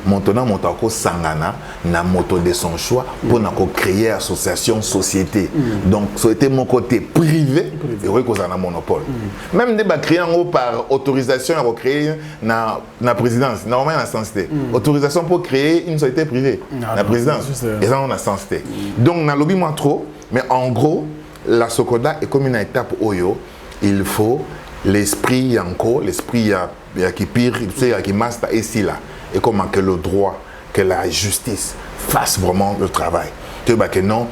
maintenant mon tako sangana na moto de son choix pour créer association société. Donc c'était mon côté privé et oui qu'on a un monopole. Même des créer par autorisation à créer na présidence, normalement en sensité. Autorisation pour créer une société privée. La présidence. Et ça on a sensité. Donc na lobby moins trop, mais en gros la Sokoda est comme une étape Oyo, il faut l'esprit yanko, l'esprit qui pire, qui master ici là, et comment que le droit, que la justice fasse vraiment le travail. Que non,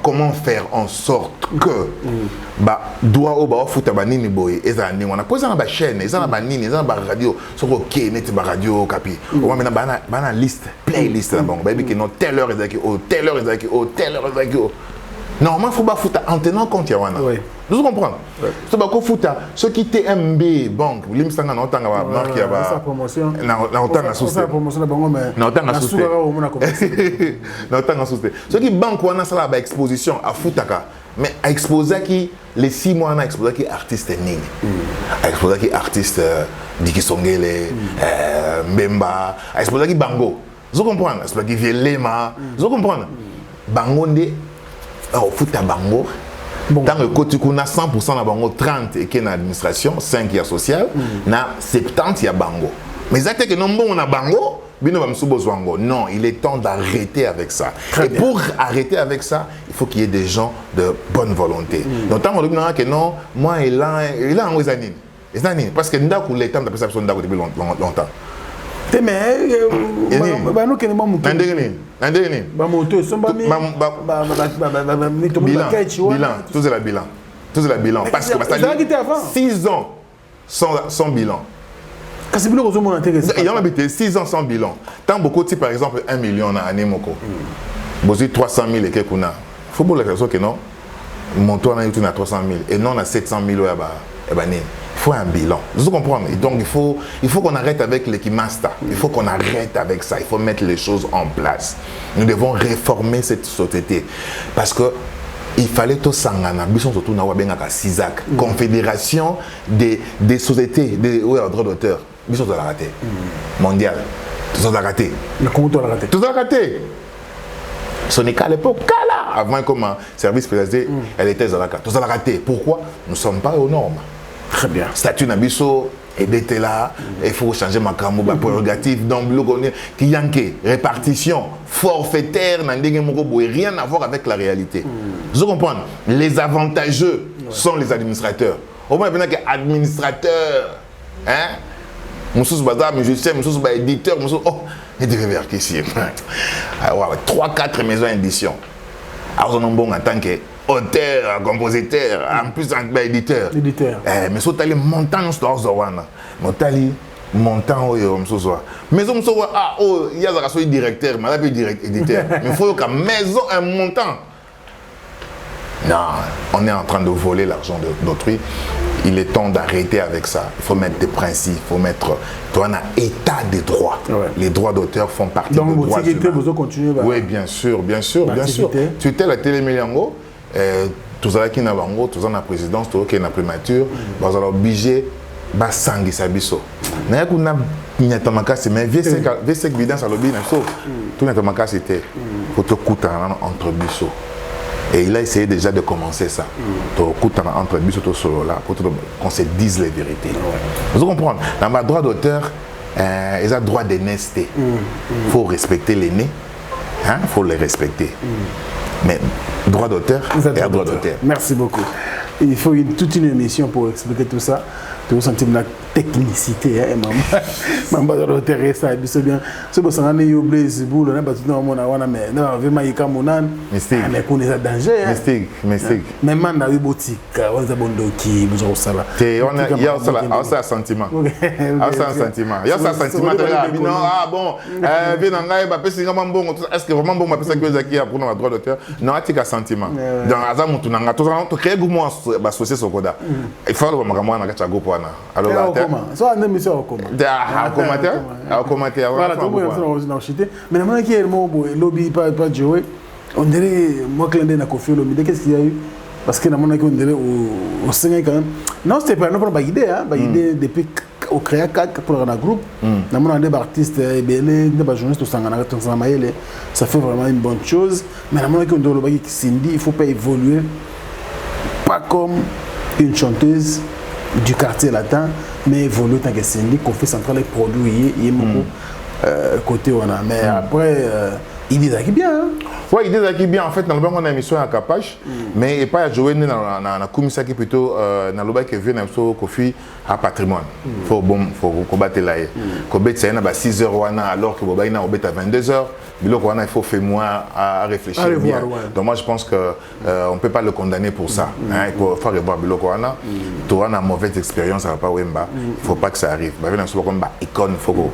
comment faire en sorte que doit au bas foutre banini boy et ça on a posé dans la chaîne, et ça na banini, ça na radio, sur OK net radio capi. On va mettre bana liste, playlist là bon, baby que non telle heure ezaki au telle heure ezaki au telle heure ezaki au. Normalement, il faut pas foutre en tenant compte. Vous comprenez? Il faut foutre ce qui TMB banque. L'imstanga na otanga ba marque ya ba. Na otanga souste. Na otanga souste. Na otanga souste. Ce qui banque wana sala ba exposition à foutaka. Mais à exposer qui les 6 mois na exposer qui artiste nini. À exposer qui artiste Diki Songele, Mbemba, à exposer qui Bango. Vous comprenez? À exposer qui Vielema. Vous comprenez? Bango ndé au foot à bango dans le côté qu'on a 100% à bango 30 et qui est dans l'administration 5 qui est social na 70 il y a bango mais ça que non bon on a bango bino va msubo zwango non il est temps d'arrêter avec ça et pour arrêter avec ça il faut qu'il y ait des gens de bonne volonté donc tant on dit que non moi il a en zanine parce que nda pour l'état de perception nda depuis longtemps mais nous qui nous bilan parce que 6 ans sans bilan. Il y en a 6 ans sans bilan. Tant beaucoup de par exemple 1 million à année moko. Bosi 300 000 et quelques na. Faut pour la raison que non. Mon tour na 300 000 et non on a 700 000 il faut un bilan. Vous comprenez? Donc il faut qu'on arrête avec l'équimasta. Il faut qu'on arrête avec ça. Il faut mettre les choses en place. Nous devons réformer cette société. Parce que il fallait tout sangana. Bison surtout na wabengaka CISAC, Confédération des sociétés des droits d'auteur. Bison de la raté. Mondial. Tout ça l'a raté. Mais comment tu l'as raté? Tout ça l'a raté. Ce n'est qu'à l'époque, avant comme un service spécialisé, elle était Zalaka. Tout ça l'a raté. Pourquoi? Nous ne sommes pas aux normes. Très bien. Statut Nabiso, et d'être là, il faut changer ma camo, ma prérogative, donc qui yanke, répartition, forfaitaire, rien à voir avec la réalité. Vous comprenez? Les avantageux sont les administrateurs. Au moins, il y a des administrateurs, hein? Moussous Bazar, musicien, Moussous éditeur, Moussous. Oh, il devait vers ici. 3-4 maisons d'édition. Alors, on est bon en tant qu'auteur, compositeur, en plus en tant qu'éditeur. Mais si tu as les montants, montant mais il y a un directeur, mais il y a éditeur. Mais il faut qu'à maison un montant. Non, on est en train de voler l'argent d'autrui. Il est temps d'arrêter avec ça. Il faut mettre des principes, il faut mettre un état des droits. Ouais. Les droits d'auteur font partie des droits humains. Vous continuez. Oui, bien sûr. Tu étais la télé Méliango, tout ça qui n'a pas tout ça la présidence, tout ça qui est la primature, vous allez obligé de s'engager sa biso. Mais il y a mais V5 bidon ça lobby tout n'a c'était pour te coûter entre biso. Et il a essayé déjà de commencer ça. Entre biso solo là pour qu'on se dise les vérités. Vous comprenez? Dans le droit d'auteur, ils ont droit d'aînéité. Il faut respecter l'aîné. Il faut les respecter. Mais droit d'auteur et droit d'auteur. Merci beaucoup. Il faut toute une émission pour expliquer tout ça. Tu vous sentez la technicité, maman. D'auteur, ça, c'est bien. Ce que ça a été oublié, c'est bon. On a battu dans mon awana, mais non, vraiment, il y a mon âne. Mystique. Mais qu'on est à danger. Mystique. Même on a eu boutique, on a bon doki, vous avez ça là. Il y a ça sentiment. Il y a ça sentiment. Il y a ça sentiment. Non, ah bon, viens dans la bah c'est vraiment bon. Est-ce que vraiment bon, ma personne que Zaki a pour le droit d'auteur? Non, il y a sentiment. Dans Azam, tu n'as tout créé goût moi associé sur Koda. Il faut le moment na kacha gopo na. Alors ça on émission au commentaire. À commenter. Voilà, tout le monde est dans chité. Mais maintenant qui est le mot lobby pas jouer. On dirait moi que l'un n'a confié le midi qu'est-ce qu'il y a eu parce que on dirait au 5 quand même. Non, c'était pas une idée idée depuis au créer pour un groupe. On a des artistes des journalistes au Sangana ça fait vraiment une bonne chose. Mais on a qui Cindy, il faut pas évoluer pas comme une chanteuse du quartier latin, mais évoluer tant que Cindy, qu'on fait central les produits, il y a côté on a. Mais après, il dit ça qui bien. Oui, il dit ça qui bien. En fait, dans le banc, on a une émission à Capache, mais il pas jouer dans la commission qui plutôt dans le bac qui vient dans Kofi à patrimoine. Faut combattre là. Combattre c'est à 6 h alors que Boba ina obet à 22 h. Il faut faire moins à réfléchir bien. Donc moi je pense que on peut pas le condamner pour ça. Il faut revoir Biloko Wana. Tu as une mauvaise expérience à pas Wemba. Il faut pas que ça arrive. Bah venir sur comme icône faut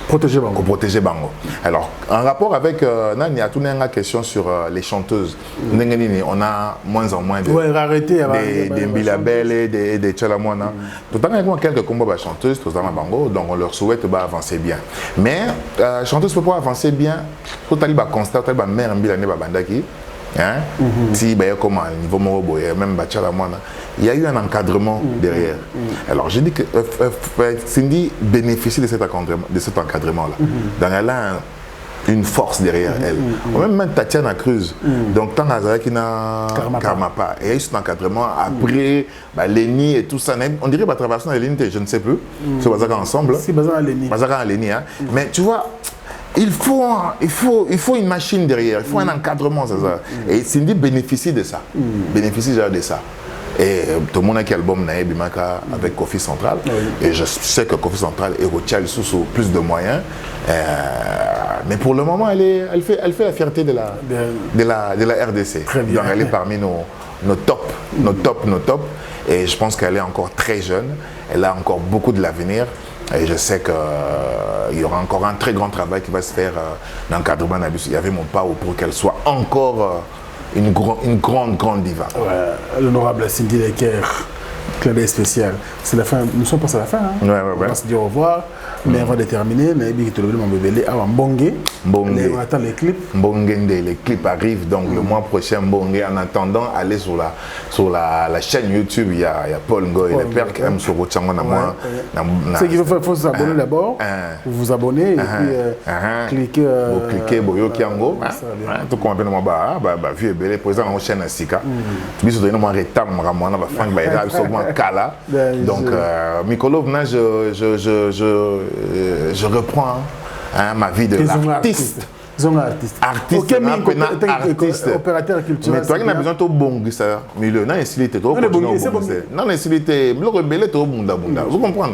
protéger Bango. Alors, en rapport avec il y a toute une question sur les chanteuses. On a moins en moins des Mbilabel et des Tchalamouana. Tout le temps, il y a quelques combats de chanteuses, tout ça Bango, donc on leur souhaite avancer bien. Mais chanteuse ne peut pas avancer bien. Tout le temps, constat, il y a mère Mbilane Babandaki. Si comme à niveau Morobo, même Tchalamouana, il y a eu un encadrement derrière. Alors je dis que Cindy bénéficie de cet encadrement-là. Donc elle a une force derrière elle. Même Tatiana Cruz. Donc tant qu'il n'a Karmapa. Et il y a eu cet encadrement. Après, Léni et tout ça. On dirait que traverser Léni, je ne sais plus. C'est Bazaka ensemble. C'est Bazaka Léni. Bazaka Léni. Mais tu vois, il faut une machine derrière. Il faut un encadrement. Et Cindy bénéficie de ça. Bénéficie de ça. Et tout le monde a un album avec Kofi Central. Et je sais que Kofi Central est retient sous plus de moyens. Mais pour le moment, elle fait la fierté de la RDC. Donc elle est parmi nos top. Et je pense qu'elle est encore très jeune. Elle a encore beaucoup de l'avenir. Et je sais qu'il y aura encore un très grand travail qui va se faire dans le cadre de Il y avait mon pas pour qu'elle soit encore une grande diva. Ouais, l'honorable Cindy Lecker, clin d'œil spécial. C'est la fin, nous sommes passés à la fin. On va se dire au revoir, mais avant de terminer, on attend les clips. Les clips arrivent, donc le mois prochain, en attendant, allez sur la chaîne YouTube, il y a Paul Ngoy, le père qui aime sur Rochango. Ce qu'il faut s'abonner d'abord, vous vous abonnez et puis cliquez. Vous cliquez, Boyo Kiango, tout comme on appelle vieux belé, présent dans la chaîne Sika. Bisous de nous, on rétame, on va faire un Kala. Donc, Mikolo, je reprends ma vie de l'artiste. Artiste, opérateur culturel. Mais toi, il y a besoin de bon ça. Mais le non, il était trop bon. Non, il était le rebelle, trop bunda. Vous comprenez?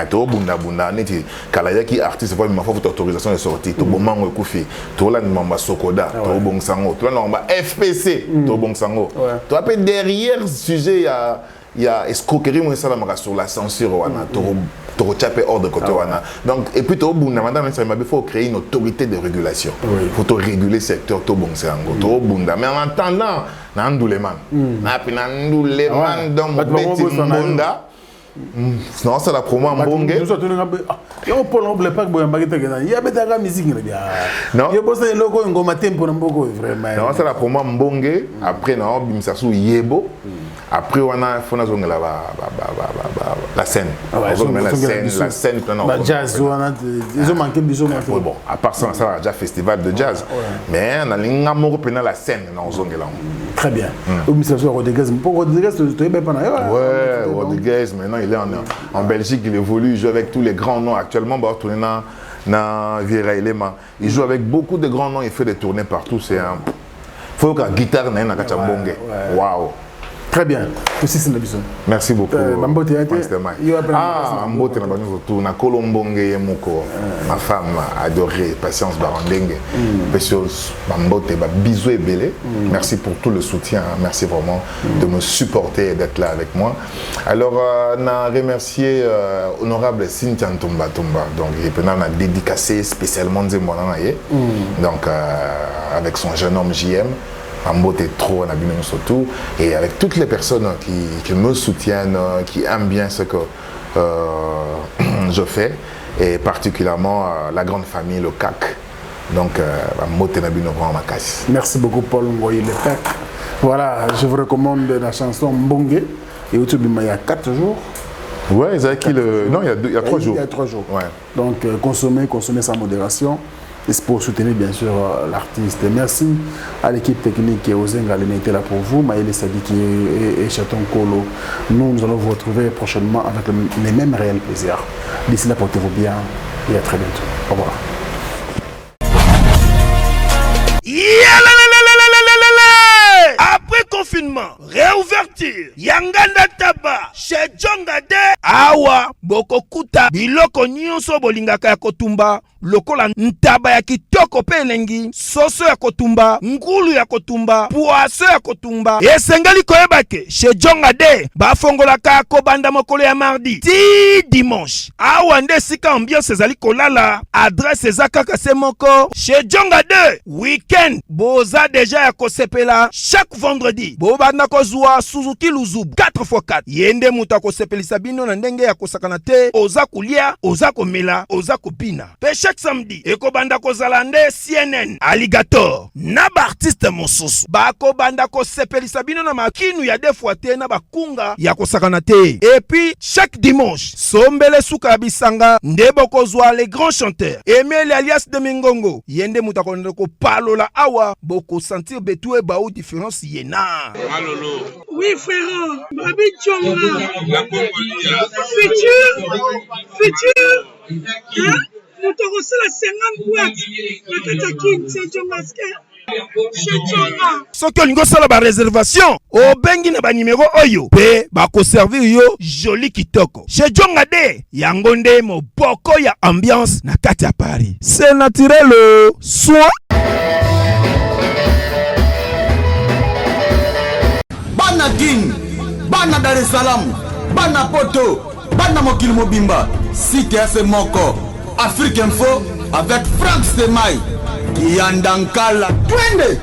Trop bunda. Neti Kalaya qui artiste, il faut autorisation de sortie. Trop bon mango koufi. Trop là, mamba Sokoda. Trop bon sango. Trop là, mamba FPC. Trop bon sango. Toi, après derrière ce sujet, il y a escroquerie sur la censure. Trop chapé hors de côté. Donc, et puis, il faut créer une autorité de régulation. Il faut réguler le secteur. Mais en attendant, non, c'est la promo en bongue. Non, c'est la promo en bongue. Après, non, Bimsassou Yebo. Après, on a fait la scène. La scène. Jazz, ils ont manqué du bon, à part ça, ça a déjà festival de jazz. Mais on a la scène. Très bien. Rodriguez, Rodriguez, maintenant il est en Belgique, il évolue, il joue avec tous les grands noms. Actuellement, il joue avec beaucoup de grands noms, il fait des tournées partout. Il faut que la guitare n'ait pas de bongue. Waouh! Très bien. Aussi, c'est besoin. Merci beaucoup. Ma femme adorée, Patience Barandenge. Bisous et belé. Merci pour tout le soutien. Merci vraiment de me supporter et d'être là avec moi. Alors, on a remercié honorable Cynthia Ntumba. Donc, on a dédicacé spécialement donc, avec son jeune homme JM. Ambote trop, surtout, et avec toutes les personnes qui me soutiennent, qui aiment bien ce que je fais, et particulièrement la grande famille, le CAC. Donc, merci beaucoup, Paul Ngoye Le Pec. Voilà, je vous recommande la chanson Mbongue, et au il y a 4 jours. Oui, non, il y a 3 jours. Il y a 3 jours. Ouais. Donc, consommez sans modération. Et c'est pour soutenir bien sûr l'artiste. Merci à l'équipe technique qui est aux Engalene était là pour vous, Maëlle Sadiki et Chaton Kolo. Nous allons vous retrouver prochainement avec les mêmes réels plaisirs. D'ici là, portez-vous bien et à très bientôt. Au revoir. Après confinement, réouverture, Yanganda Taba, chez Djongade, Awa, Bokokuta, Biloko Nyonso Bolingaka ya Kotumba, lokola ntaba ya kitoko pe elengi, soso ya kotumba, ngulu ya kotumba, poaso ya kotumba. Esengali koyebake, chez Djongade, bafongolaka kobanda mokolo ya mardi, ti dimanche. Awa nde sika ambiance ezali kolala, adresse ezakaka se moko, chez Djongade, weekend, boza deja ya kosepela, chaque vendredi, bobanda kozwa Suzuki Luzubu 4x4. Yende muta kosepelisa bino na ndenge ya kosakana te, oza kulia, oza komela, oza kopina. Pe chaque samedi, ekobanda kozala nde CNN, Alligator, na ba artiste mosusu. Bako banda kosepelisa bino na makinu ya defwa te na bakunga ya kosakana te. Et puis, chaque dimanche, sombele suka bisanga, nde bokozwa les grands chanteurs. Emile alias de Mingongo, yende muta konde ko palola awa, boko sentir betue baou différence yena. Malolo. Oui, frère. Babi Djonga. La Congolia. Futur. Hein? Nous t'avons reçu la 50 boîtes. La Katakin, c'est Djonga. Soki olingo sala ba réservation, obengi na ba numéro oyo pe ba ko servir yo joli kitoko. Chez Djongade, yango nde moboko ya ambiance na kati ya Paris. C'est naturel, soin. Bana King, Bana Dar es Salaam, Bana Poto, Bana Mokili Mobimba, CTF Moko, Afrique Info avec Frank Stemai, Yandankala, Twende.